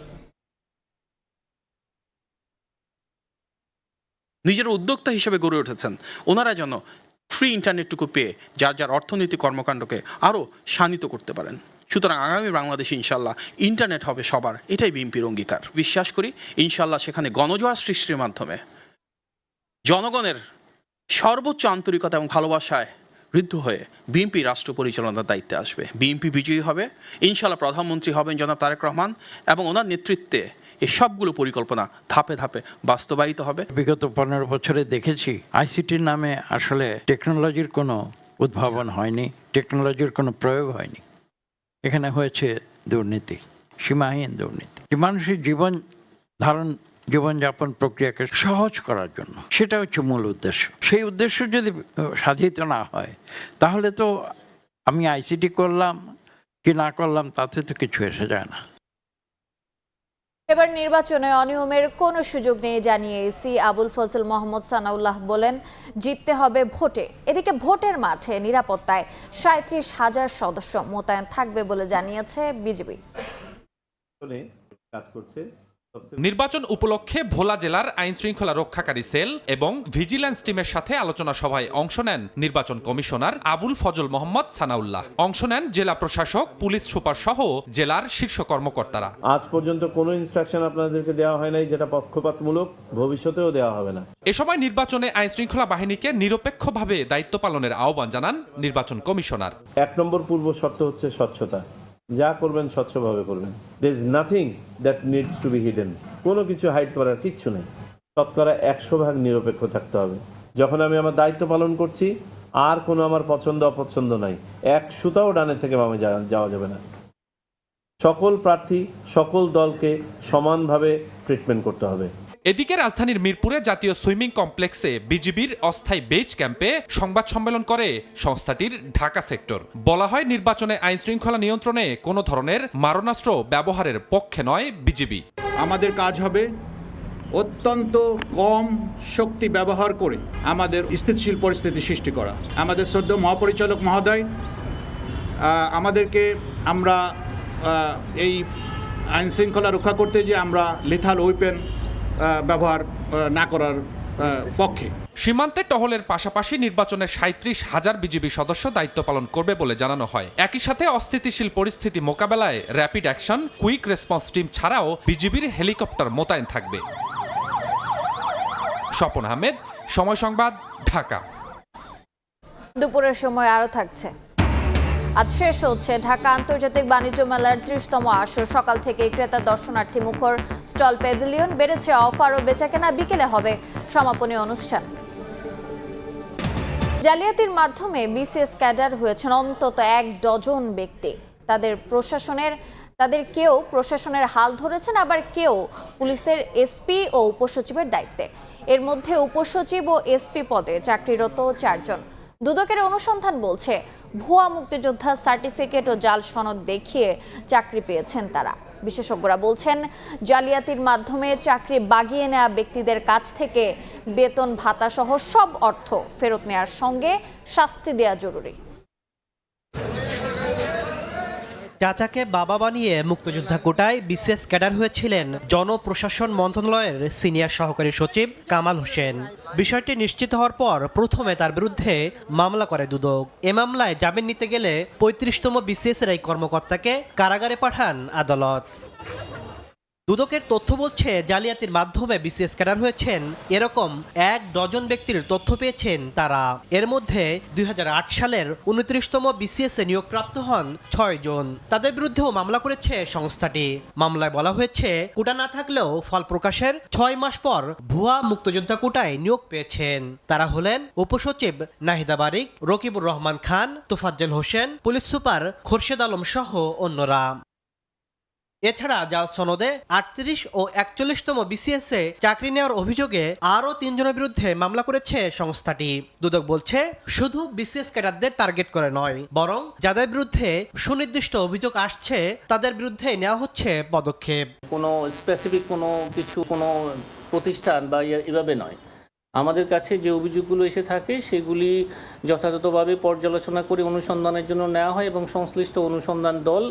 নিজের উদ্যোক্তা হিসেবে গড়ে উঠেছেন, ওনারা যেন ফ্রি ইন্টারনেটটুকু পেয়ে যার যার অর্থনৈতিক কর্মকাণ্ডকে আরও শানিত করতে পারেন। সুতরাং আগামী বাংলাদেশে ইনশাল্লাহ ইন্টারনেট হবে সবার, এটাই বিএনপির অঙ্গীকার। বিশ্বাস করি ইনশাল্লাহ সেখানে গণজোয়ার সৃষ্টির মাধ্যমে জনগণের সর্বোচ্চ আন্তরিকতা এবং ভালোবাসায় ঋদ্ধ হয়ে বিএনপি রাষ্ট্র পরিচালনার দায়িত্বে আসবে। বিএনপি বিজয়ী হবে, ইনশাল্লাহ প্রধানমন্ত্রী হবেন জনাব তারেক রহমান এবং ওনার নেতৃত্বে এই সবগুলো পরিকল্পনা ধাপে ধাপে বাস্তবায়িত হবে।
বিগত ১৫ বছরে দেখেছি আইসিটির নামে আসলে টেকনোলজির কোনো উদ্ভাবন হয়নি, টেকনোলজির কোনো প্রয়োগ হয়নি। এখানে হয়েছে দুর্নীতি, সীমাহীন দুর্নীতি। মানুষের জীবনযাপন প্রক্রিয়াকে সহজ করার জন্য, সেটা হচ্ছে মূল উদ্দেশ্য। সেই উদ্দেশ্য যদি সাধিত না হয় তাহলে তো আমি আইসিটি করলাম কি না করলাম তাতে তো কিছু এসে যায় না।
এবার নির্বাচনে অনিয়মের কোনো সুযোগ নেই জানিয়ে এসি আবুল ফজল মোহাম্মদ সানাউল্লাহ বলেন, জিততে হবে ভোটে। এদিকে ভোটের মাঠে নিরাপত্তায় ৩৭,০০০ সদস্য মোতায়েন থাকবে বলে জানিয়েছে বিজেপি।
কাজ করছে।
নির্বাচন উপলক্ষে ভোলা জেলার আইন শৃঙ্খলা রক্ষাকারী সেল এবং ভিজিল্যান্স টিমের সাথে আলোচনা সভায় অংশ নেন নির্বাচন কমিশনার আবুল ফজল মোহাম্মদ সানাউল্লাহ। অংশ নেন জেলা প্রশাসক, পুলিশ সুপার সহ জেলার শীর্ষ কর্মকর্তারা।
আজ পর্যন্ত কোনো ইনস্ট্রাকশন আপনাদেরকে দেওয়া হয় নাই যেটা পক্ষপাতমূলক, ভবিষ্যতেও দেওয়া হবে না।
এ সময় নির্বাচনে আইন শৃঙ্খলা বাহিনীকে নিরপেক্ষভাবে দায়িত্ব পালনের আহ্বান জানান নির্বাচন কমিশনার।
১ নম্বর পূর্ব শর্ত হচ্ছে স্বচ্ছতা। যা করবেন স্বচ্ছভাবে করবেন। there is nothing that needs to be hidden. কোনো কিছু হাইড করার কিচ্ছু নেই। শতকরা ১০০% নিরপেক্ষ থাকতে হবে। যখন আমি আমার দায়িত্ব পালন করছি আর কোনো আমার পছন্দ অপছন্দ নাই, এক সুতাও ডানে থেকে বামে যাওয়া যাবে না। সকল প্রার্থী, সকল দলকে সমানভাবে ট্রিটমেন্ট করতে হবে।
এদিকে রাজধানীর মিরপুরে জাতীয় সুইমিং কমপ্লেক্সে বিজিবির অস্থায়ী বেজ ক্যাম্পে সংবাদ সম্মেলন করে সংস্থাটির ঢাকা সেক্টর। বলা হয়, নির্বাচনে আইন শৃঙ্খলা নিয়ন্ত্রণে কোনো ধরনের মারণাস্ত্র ব্যবহারের পক্ষে নয় বিজিবি।
আমাদের কাজ হবে অত্যন্ত কম শক্তি ব্যবহার করে আমাদের স্থিতিশীল পরিস্থিতি সৃষ্টি করা। আমাদের শ্রদ্ধেয় মহাপরিচালক মহোদয় আমাদেরকে আমরা এই আইন শৃঙ্খলা রক্ষা করতে যে আমরা লিথাল ওয়েপেন ব্যবহার না করার পক্ষে।
সীমান্তে টহলের পাশাপাশি নির্বাচনে ৩৭,০০০ বিজিবি সদস্য দায়িত্ব পালন করবে বলে জানানো হয়। একই সাথে অস্থিতিশীল পরিস্থিতি মোকাবেলায় rapid action, quick response team ছাড়াও বিজিবির হেলিকপ্টার মোতায়েন থাকবে। স্বপন আহমেদ, সময় সংবাদ, ঢাকা।
দুপুরের সময় আরও থাকছে। আজ শেষ হচ্ছে ঢাকা আন্তর্জাতিক বাণিজ্য মেলার 30তম আসর। সকাল থেকে ক্রেতা দর্শনার্থী মুখর স্টল প্যাভিলিয়ন, বেড়েছে অফার ও বেচাকেনা। বিকেলে হবে সমাপনী অনুষ্ঠান। জালিয়াতির মাধ্যমে বিসিএস ক্যাডার হয়েছেন অন্তত 1 ডজন ব্যক্তি। তাদের কেউ প্রশাসনের হাল ধরেছেন, আবার কেউ পুলিশের এসপি ও উপসচিবের দায়িত্বে। এর মধ্যে উপসচিব ও এসপি পদে চাকরিরত 4 জন। দুদকের অনুসন্ধান বলছে ভুয়া মুক্তিযোদ্ধা সার্টিফিকেট ও জাল সনদ দেখিয়ে চাকরি পেয়েছেন তারা। বিশেষজ্ঞরা বলছেন জালিয়াতির মাধ্যমে চাকরি বাগিয়ে নেওয়া ব্যক্তিদের কাছ থেকে বেতন ভাতা সহ সব অর্থ ফেরত নেওয়ার সঙ্গে শাস্তি দেওয়া জরুরি।
চাচাকে বাবা বানিয়ে মুক্তিযোদ্ধা কোটায় বিসিএস ক্যাডার হয়েছিলেন জনপ্রশাসন মন্ত্রণালয়ের সিনিয়র সহকারী সচিব কামাল হোসেন। বিষয়টি নিশ্চিত হওয়ার পর প্রথমে তার বিরুদ্ধে মামলা করে দুদক। এ মামলায় জামিন নিতে গেলে 35তম বিসিএস-এর এই কর্মকর্তাকে কারাগারে পাঠান আদালত। দুদকের তথ্য বলছে জালিয়াতির মাধ্যমে বিসিএস ক্যাডার হয়েছেন এরকম 1 ডজন ব্যক্তির তথ্য পেয়েছেন তারা। এর মধ্যে 2008 সালের 29তম বিসিএস-এ নিয়োগপ্রাপ্ত হন 6 জন। তাদের বিরুদ্ধেও মামলা করেছে সংস্থাটি। মামলায় বলা হয়েছে কোটা না থাকলেও ফল প্রকাশের 6 মাস পর ভুয়া মুক্তিযোদ্ধা কোটায় নিয়োগ পেয়েছেন। তারা হলেন উপসচিব নাহিদা বারিক, রকিবুর রহমান খান, তোফাজ্জল হোসেন, পুলিশ সুপার খোরশেদ আলম সহ অন্যরা। এছাড়া জাল সনদে 38 ও 41তম বিসিএস-এ চাকরি নেওয়ার অভিযোগে আরও 3 জনের বিরুদ্ধে মামলা করেছে সংস্থাটি। দুদক বলছে শুধু বিসিএস ক্যাডারদের টার্গেট করে নয়, বরং যাদের বিরুদ্ধে সুনির্দিষ্ট অভিযোগ আসছে তাদের বিরুদ্ধে নেওয়া হচ্ছে পদক্ষেপ।
কোনো স্পেসিফিক কোনো প্রতিষ্ঠান বা এভাবে নয়, আমাদের কাছে যে অভিযোগগুলো এসে থাকে সেগুলি যথাযথভাবে পর্যালোচনা করে অনুসন্ধানের জন্য নেওয়া হয় এবং সংশ্লিষ্ট অনুসন্ধান দল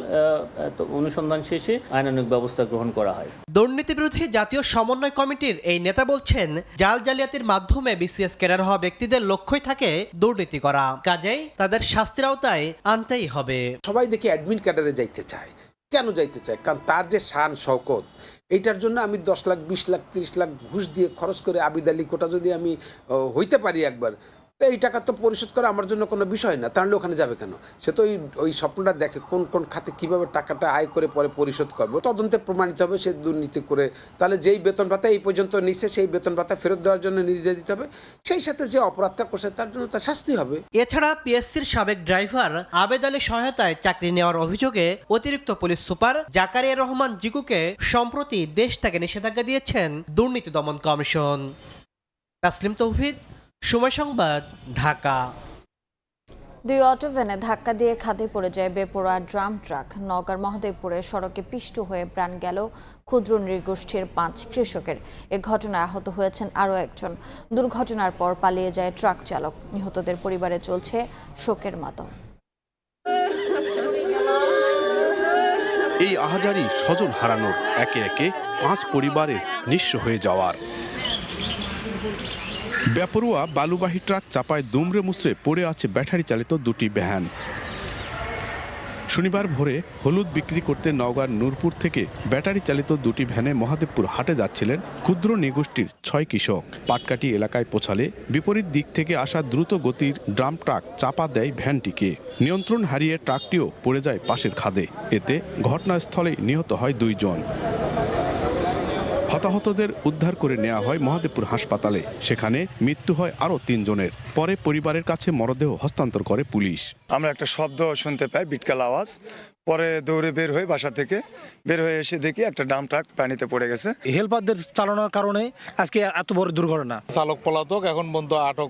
অনুসন্ধান শেষে আইনানুগ ব্যবস্থা গ্রহণ করা হয়।
দুর্নীতি বিরোধী জাতীয় সমন্বয় কমিটির এই নেতা বলছেন জালিয়াতির মাধ্যমে বিসিএস ক্যাডার হওয়া ব্যক্তিদের লক্ষ্যই থাকে দুর্নীতি করা, কাজেই তাদের শাস্তির আওতায় আনতেই হবে।
সবাই দেখি অ্যাডমিন ক্যাডারে যাইতে চায়। কেন যাইতে চায়? কারণ তার যে শান শওকত, এইটার জন্য আমি 10 লাখ 20 লাখ 30 লাখ ঘুষ দিয়ে খরচ করে আবিদ আলী কোটা যদি আমি হইতে পারি একবার, তো এই টাকা তো পরিশোধ করা আমার জন্য কোনো বিষয় না। তাহলে ওখানে যাবে কেন? সে তো ওই স্বপ্নটা দেখে কোন কোন খাতে কীভাবে টাকাটা আয় করে পরে পরিশোধ করবে। তদন্তে প্রমাণিত হবে সে দুর্নীতি করে, তাহলে যেই বেতন ভাতা এই পর্যন্ত নিচ্ছে সেই বেতন ভাতা ফেরত দেওয়ার জন্য নির্দেশ দিতে হবে। সেই সাথে যে অপরাধটা করছে তার জন্য তার শাস্তি হবে।
এছাড়া পিএসসির সাবেক ড্রাইভার আবেদ আলীর সহায়তায় চাকরি নেওয়ার অভিযোগে অতিরিক্ত পুলিশ সুপার জাকারিয়া রহমান জিকুকে সম্প্রতি দেশ থেকে নিষেধাজ্ঞা দিয়েছেন দুর্নীতি দমন কমিশন। তাসলিম তৌহিদ, সময় সংবাদ, ঢাকা।
2 অটো ভ্যানে ধাক্কা দিয়ে খাদে পড়ে যায় বেপরোয়া ড্রাম ট্রাক। নওগাঁর মহদেবপুরে সড়কে পিষ্ট হয়ে প্রাণ গেল ক্ষুদ্র নৃগোষ্ঠীর 5 কৃষকের। এ ঘটনায় আহত হয়েছেন আরও 1 জন। দুর্ঘটনার পর পালিয়ে যায় ট্রাক চালক। নিহতদের পরিবারে চলছে শোকের মাতম।
এই আহাজারি স্বজন হারানোর, একে একে 5 পরিবারের নিঃস্ব হয়ে যাওয়ার। বেপরোয়া বালুবাহী ট্রাক চাপায় দুমড়ে মুচড়ে পড়ে আছে ব্যাটারি চালিত 2টি ভ্যান। শনিবার ভোরে হলুদ বিক্রি করতে নওগাঁর নূরপুর থেকে ব্যাটারি চালিত 2টি ভ্যানে মহাদেবপুর হাটে যাচ্ছিলেন ক্ষুদ্র নৃগোষ্ঠীর 6 কৃষক। পাটকাটি এলাকায় পৌঁছালে বিপরীত দিক থেকে আসা দ্রুত গতির ড্রাম ট্রাক চাপা দেয় ভ্যানটিকে। নিয়ন্ত্রণ হারিয়ে ট্রাকটিও পড়ে যায় পাশের খাদে। এতে ঘটনাস্থলে নিহত হয় 2 জন। হতাহতদের উদ্ধার করে নেওয়া হয় মহাদেবপুর হাসপাতালে। সেখানে মৃত্যু হয় আরও 3 জনের। পরে পরিবারের কাছে মরদেহ হস্তান্তর করে পুলিশ।
আমরা একটা শব্দ শুনতে পাই, বিটকাল আওয়াজ। পরে দৌড়ে বের হয়ে বাসা থেকে বের হয়ে এসে দেখি একটা ডাম ট্রাক পানিতে পড়ে গেছে।
হেলপারদের চালানোর কারণে আজকে এত বড় দুর্ঘটনা।
চালক পলাতক এখন পর্যন্ত আটক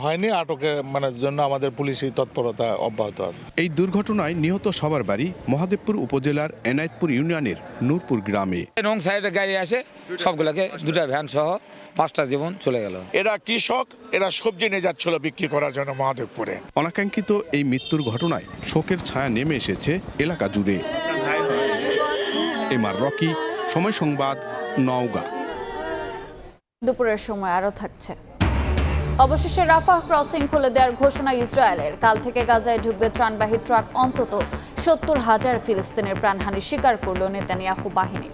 হয়নি। আটকের জন্য আমাদের পুলিশি তৎপরতা অব্যাহত আছে।
এই দুর্ঘটনায় নিহত সবার বাড়ি মহাদেবপুর উপজেলার এনায়েতপুর ইউনিয়নের নূরপুর গ্রামে।
রং সাইডে গাড়ি আসে, সবগুলোকে 2টা ভ্যান সহ 5টা জীবন চলে গেল।
এরা কৃষক, এরা সবজি নিয়ে যাচ্ছিল বিক্রি করার জন্য মহাদেবপুরে।
অনাকাঙ্ক্ষিত এই মৃত্যুর ঘটনায় শোকের ছায়া নেমে এসেছে এলাকা জুড়ে। এমআর রকি, সময় সংবাদ, নওগাঁ।
দুপুরের সময় আরও থাকছে। অবশেষে রাফাহ ক্রসিং খুলে দেওয়ার ঘোষণা ইসরায়েলের। কাল থেকে গাজায় ঢুকবে ত্রাণবাহী ট্রাক। অন্তত 70,000 ফিলিস্তিনের প্রাণহানি স্বীকার করল নেতানিয়াহু বাহিনী।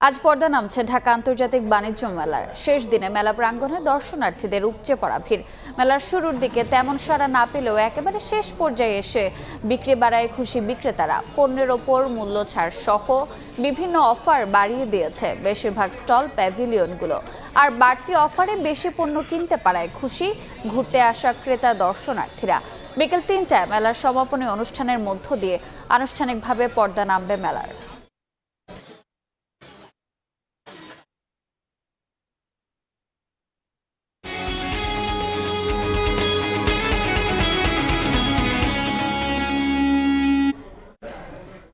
আজ পর্দা নামছে ঢাকা আন্তর্জাতিক বাণিজ্য মেলার শেষ দিনে মেলা প্রাঙ্গণে দর্শনার্থীদের উপচে পড়া ভিড়। মেলার শুরুর দিকে তেমন সাড়া না পেলেও একেবারে শেষ পর্যায়ে এসে বিক্রি বাড়ায় খুশি বিক্রেতারা। পণ্যের ওপর মূল্য ছাড় সহ বিভিন্ন অফার বাড়িয়ে দিয়েছে বেশিরভাগ স্টল প্যাভিলিয়নগুলো। আর বাড়তি অফারে বেশি পণ্য কিনতে পারায় খুশি ঘুরতে আসা ক্রেতা দর্শনার্থীরা। বিকেল ৩টায় মেলার সমাপনী অনুষ্ঠানের মধ্য দিয়ে আনুষ্ঠানিকভাবে পর্দা নামবে মেলার।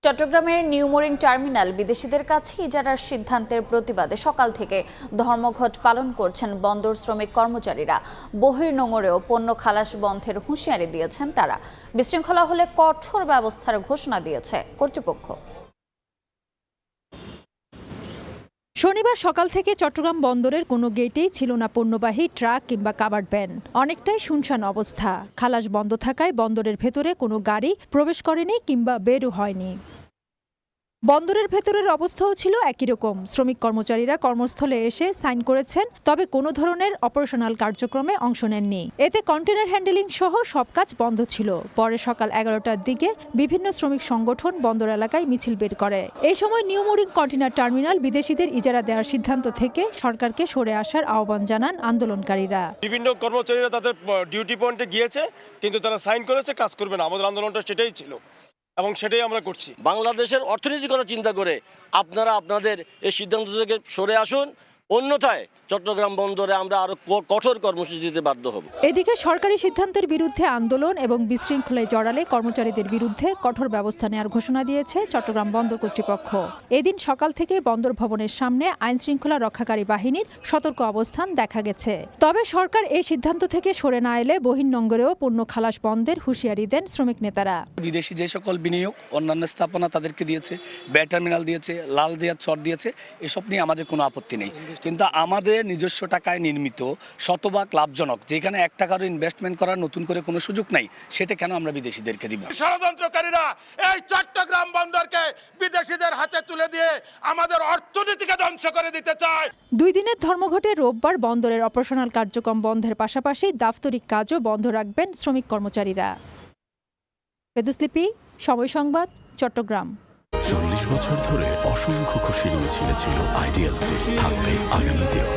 চট্টগ্রামের নিউমোরিং টার্মিনাল বিদেশিদের কাছে ইজারার সিদ্ধান্তের প্রতিবাদে সকাল থেকে ধর্মঘট পালন করছেন বন্দর শ্রমিক কর্মচারীরা। বহির্নোঙরেও পণ্য খালাস বন্ধের হুঁশিয়ারি দিয়েছেন তারা। বিশৃঙ্খলা হলে কঠোর ব্যবস্থার ঘোষণা দিয়েছে কর্তৃপক্ষ।
শনিবার সকাল থেকে চট্টগ্রাম বন্দরের কোনো গেটেই ছিল না পণ্যবাহী ট্রাক কিংবা কাভার্ড ভ্যান। অনেকটাই শুনশান অবস্থা। খালাস বন্ধ থাকায় বন্দরের ভেতরে কোনো গাড়ি প্রবেশ করেনি কিংবা বেরও হয়নি। বন্দরের ভেতরের অবস্থাও ছিল একই রকম। শ্রমিক কর্মচারীরা কর্মস্থলে এসে সাইন করেছেন, তবে কোনো ধরনের অপারেশনাল কার্যক্রমে অংশ নেননি। এতে কন্টেনার হ্যান্ডেলিং সহ সব কাজ বন্ধ ছিল। পরে সকাল 11টার দিকে বিভিন্ন শ্রমিক সংগঠন বন্দর এলাকায় মিছিল বের করে। এই সময় নিউমোরিং কন্টেনার টার্মিনাল বিদেশিদের ইজারা দেওয়ার সিদ্ধান্ত থেকে সরকারকে সরে আসার আহ্বান জানান আন্দোলনকারীরা।
বিভিন্ন কর্মচারীরা তাদের ডিউটি পয়েন্টে গিয়েছে, কিন্তু তারা সাইন করেছে, কাজ করবে না। আমাদের আন্দোলনটা সেটাই ছিল এবং সেটাই আমরা করছি।
বাংলাদেশের অর্থনীতির কথা চিন্তা করে আপনারা আপনাদের এই সিদ্ধান্ত থেকে সরে আসুন, অন্যথায় চট্টগ্রাম বন্দরে আমরা আরো কঠোর কর্মসূচি দিতে বাধ্য হব।
এদিকে সরকারি সিদ্ধান্তের বিরুদ্ধে আন্দোলন এবং বিশৃঙ্খলায় জড়ালে কর্মচারীদের বিরুদ্ধে কঠোর ব্যবস্থা নেওয়ার ঘোষণা দিয়েছে চট্টগ্রাম বন্দর কর্তৃপক্ষ। এদিন সকাল থেকে বন্দর ভবনের সামনে আইন শৃঙ্খলা রক্ষাকারী বাহিনীর সতর্ক অবস্থান দেখা গেছে। তবে সরকার এই সিদ্ধান্ত থেকে সরে না এলে বহির্নোঙরেও পণ্য খালাস বন্ধের হুঁশিয়ারি দেন শ্রমিক নেতারা।
বিদেশি যে সকল বিনিয়োগ অন্যান্য স্থাপনা তাদেরকে দিয়েছে, ব্যাট টার্মিনাল দিয়েছে, লাল দেওয়ার চর দিয়েছে, এসব নিয়ে আমাদের কোনো আপত্তি নেই। কিন্তু আমাদের নিজস্ব টাকায় নির্মিত শতভাগ লাভজনক, যেখানে 1 টাকারও ইনভেস্টমেন্ট করার নতুন করে কোনো সুযোগ নাই, সেটা কেন আমরা বিদেশিদেরকে দিব?
ষড়যন্ত্রকারীরা এই চট্টগ্রাম বন্দরকে বিদেশিদের হাতে তুলে দিয়ে আমাদের অর্থনীতিকে ধ্বংস করে দিতে চায়।
2 দিনের ধর্মঘটে রোববার বন্দরের অপারেশনাল কার্যক্রম বন্ধের পাশাপাশি দাপ্তরিক কাজও বন্ধ রাখবেন শ্রমিক কর্মচারীরা। ফেদুসলিপি, সময় সংবাদ, চট্টগ্রাম।
40 বছর ধরে অসংখ্য খুশির মিছিল ছিল আইডিএলসি, থাকবে আগামীতেও।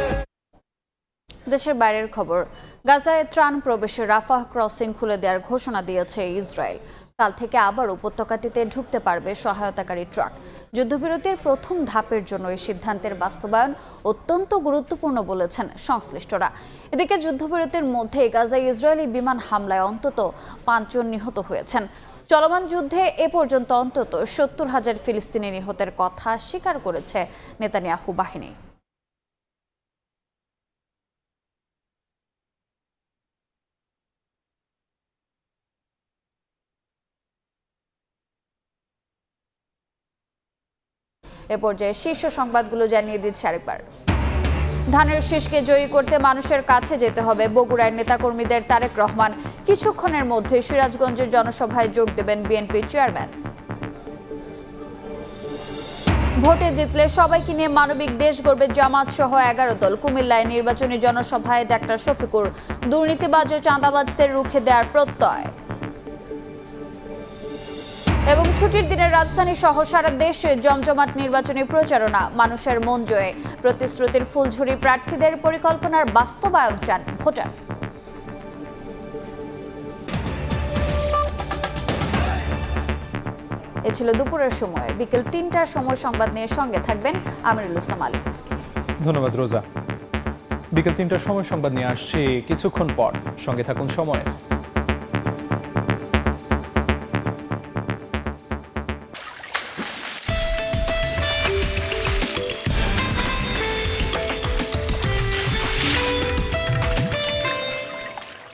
দেশের বাইরের খবর। গাজায় ত্রাণ প্রবেশে রাফাহ ক্রসিং খুলে দেওয়ার ঘোষণা দিয়েছে ইসরায়েল। কাল থেকে আবার উপত্যকাটিতে ঢুকতে পারবে সহায়তাকারী ট্রাক। যুদ্ধবিরতির প্রথম ধাপের জন্য এই সিদ্ধান্তের বাস্তবায়ন অত্যন্ত গুরুত্বপূর্ণ বলেছেন সংশ্লিষ্টরা। এদিকে যুদ্ধবিরতির মধ্যে গাজায় ইসরায়েলি বিমান হামলায় অন্তত 5 জন নিহত হয়েছেন। চলমান যুদ্ধে এ পর্যন্ত অন্তত 70,000 ফিলিস্তিনি নিহতের কথা স্বীকার করেছে নেতানিয়াহু বাহিনী। এ পর্যায়ে শীর্ষ সংবাদগুলো জানিয়ে দিচ্ছে আরেকবার। ধানের শীষকে জয়ী করতে মানুষের কাছে যেতে হবে, বগুড়ার নেতাকর্মীদের তারেক রহমান। কিছুক্ষণের মধ্যে সিরাজগঞ্জের জনসভায় যোগ দেবেন বিএনপি চেয়ারম্যান। ভোটে জিতলে সবাইকে নিয়ে মানবিক দেশ গড়বে জামাত সহ 11 দল। কুমিল্লায় নির্বাচনী জনসভায় ডাক্তার শফিকুর। দুর্নীতিবাজ ও চাঁদাবাজদের রুখে দেওয়ার প্রত্যয়। এবং ছুটির দিনে রাজধানী সহ সারা দেশে জমজমাট নির্বাচনী প্রচারণা। মানুষের মন জয়ে প্রতিশ্রুতির ফুলঝুরি প্রার্থীদের পরিকল্পনার বাস্তবায়ন চান ভোটার। এ ছিল দুপুরের সময়। বিকেল 3টার সময় সংবাদ নিয়ে সঙ্গে থাকবেন আমিরুল ইসলাম আলী।
ধন্যবাদ রোজা। বিকেল 3টার সময় সংবাদ নিয়ে আসছি কিছুক্ষণ পর। সঙ্গে থাকুন সময়।